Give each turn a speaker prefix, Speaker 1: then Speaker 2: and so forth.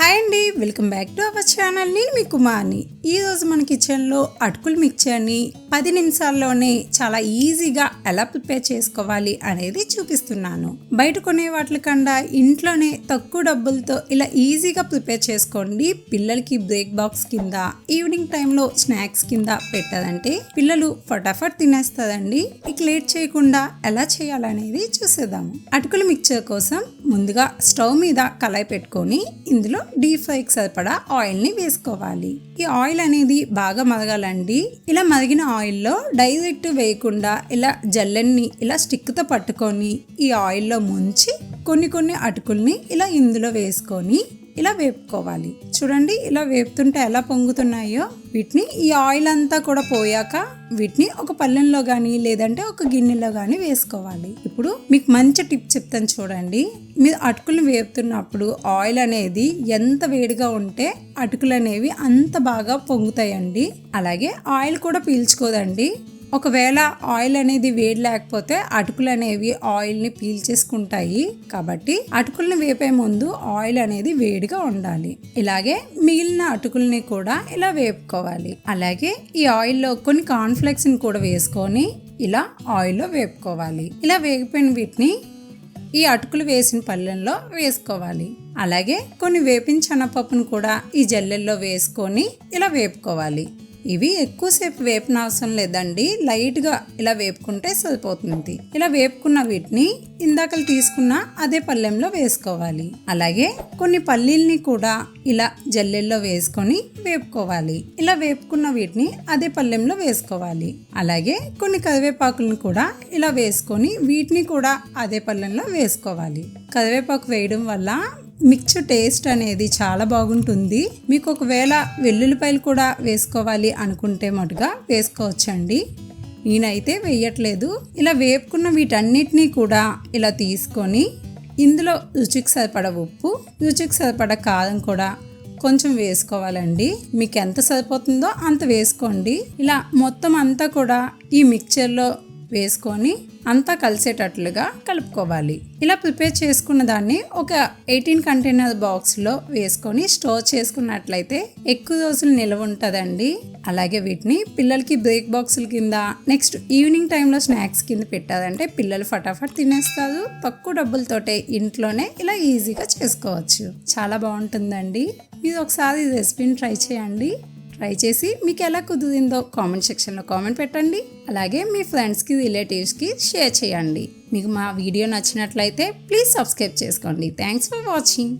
Speaker 1: Hi అండి, welcome back to our channel. నేను మీ కుమార్ని. ఈరోజు మన కిచెన్లో అటుకుల మిక్చర్ని 10 నిమిషాల్లోనే చాలా ఈజీగా ఎలా ప్రిపేర్ చేసుకోవాలి అనేది చూపిస్తున్నాను. బయట కొనే వాటి కన్నా ఇంట్లోనే తక్కువ డబ్బులతో ఇలా ఈజీగా ప్రిపేర్ చేసుకోండి. పిల్లలకి బ్రేక్ బాక్స్ కింద, ఈవినింగ్ టైంలో స్నాక్స్ కింద పెట్టారంటే పిల్లలు ఫటాఫట్ తినేస్తారండి. ఇక లేట్ చేయకుండా ఎలా చేయాలనేది చూసేద్దాము. అటుకుల మిక్చర్ కోసం ముందుగా స్టవ్ మీద కళాయి పెట్టుకొని ఇందులో డీప్ ఫ్రైకి సరిపడా ఆయిల్ ని వేసుకోవాలి. ఈ ఆయిల్ అనేది బాగా మరగాలండి. ఇలా మరిగిన ఆయిల్లో డైరెక్ట్ వేయకుండా ఇలా జల్లెన్ని ఇలా స్టిక్ తో పట్టుకొని ఈ ఆయిల్లో ముంచి కొన్ని అటుకుల్ని ఇలా ఇందులో వేసుకొని ఇలా వేపుకోవాలి. చూడండి, ఇలా వేపుతుంటే ఎలా పొంగుతున్నాయో. వీటిని ఈ ఆయిల్ అంతా కూడా పోయాక వీటిని ఒక పళ్ళెంలో కానీ లేదంటే ఒక గిన్నెలో కానీ వేసుకోవాలి. ఇప్పుడు మీకు మంచి టిప్ చెప్తాను చూడండి. మీరు అటుకులు వేపుతున్నప్పుడు ఆయిల్ అనేది ఎంత వేడిగా ఉంటే అటుకులు అనేవి అంత బాగా పొంగుతాయండి. అలాగే ఆయిల్ కూడా పీల్చుకోదండి. ఒకవేళ ఆయిల్ అనేది వేడి లేకపోతే అటుకులు అనేవి ఆయిల్ని పీల్చేసుకుంటాయి. కాబట్టి అటుకుల్ని వేపే ముందు ఆయిల్ అనేది వేడిగా ఉండాలి. ఇలాగే మిగిలిన అటుకుల్ని కూడా ఇలా వేపుకోవాలి. అలాగే ఈ ఆయిల్లో కొన్ని కార్న్ఫ్లెక్స్ ని కూడా వేసుకొని ఇలా ఆయిల్లో వేపుకోవాలి. ఇలా వేగిపోయిన వీటిని ఈ అటుకులు వేసిన పళ్ళెంలో వేసుకోవాలి. అలాగే కొన్ని వేపిన శనగపప్పును కూడా ఈ జల్లెల్లో వేసుకొని ఇలా వేపుకోవాలి. ఇవి ఎక్కువసేపు వేపిన అవసరం లేదండి, లైట్గా ఇలా వేపుకుంటే సరిపోతుంది. ఇలా వేపుకున్న వీటిని ఇందాకలు తీసుకున్న అదే పళ్ళెంలో వేసుకోవాలి. అలాగే కొన్ని పల్లీల్ని కూడా ఇలా జల్లెల్లో వేసుకొని వేపుకోవాలి. ఇలా వేపుకున్న వీటిని అదే పళ్ళెంలో వేసుకోవాలి. అలాగే కొన్ని కరివేపాకులను కూడా ఇలా వేసుకొని వీటిని కూడా అదే పళ్ళెంలో వేసుకోవాలి. కరివేపాకు వేయడం వల్ల మిక్చర్ టేస్ట్ అనేది చాలా బాగుంటుంది. మీకు ఒకవేళ వెల్లుల్లిపాయలు కూడా వేసుకోవాలి అనుకుంటే మటుగా వేసుకోవచ్చండి. నేనైతే వేయట్లేదు. ఇలా వేపుకున్న వీటన్నిటినీ కూడా ఇలా తీసుకొని ఇందులో రుచికి సరిపడ ఉప్పు, రుచికి సరిపడ కారం కూడా కొంచెం వేసుకోవాలండి. మీకు ఎంత సరిపోతుందో అంత వేసుకోండి. ఇలా మొత్తం అంతా కూడా ఈ మిక్చర్లో వేసుకొని అంతా కలిసేటట్లుగా కలుపుకోవాలి. ఇలా ప్రిపేర్ చేసుకున్న దాన్ని ఒక 18 కంటైనర్ బాక్స్లో వేసుకొని స్టోర్ చేసుకున్నట్లయితే ఎక్కువ రోజులు నిల్వ ఉంటుందండి. అలాగే వీటిని పిల్లలకి బ్రేక్ బాక్సుల కింద, నెక్స్ట్ ఈవినింగ్ టైంలో స్నాక్స్ కింద పెట్టారంటే పిల్లలు ఫటాఫట్ తినేస్తారు. తక్కువ డబ్బులతోటే ఇంట్లోనే ఇలా ఈజీగా చేసుకోవచ్చు. చాలా బాగుంటుందండి. మీరు ఒకసారి ఈ రెసిపీని ట్రై చేయండి. ట్రై చేసి మీకు ఎలా కుదిరిందో కామెంట్ సెక్షన్లో కామెంట్ పెట్టండి. అలాగే మీ ఫ్రెండ్స్కి, రిలేటివ్స్కి షేర్ చేయండి. మీకు మా వీడియో నచ్చినట్లయితే ప్లీజ్ సబ్స్క్రైబ్ చేసుకోండి. Thanks for watching.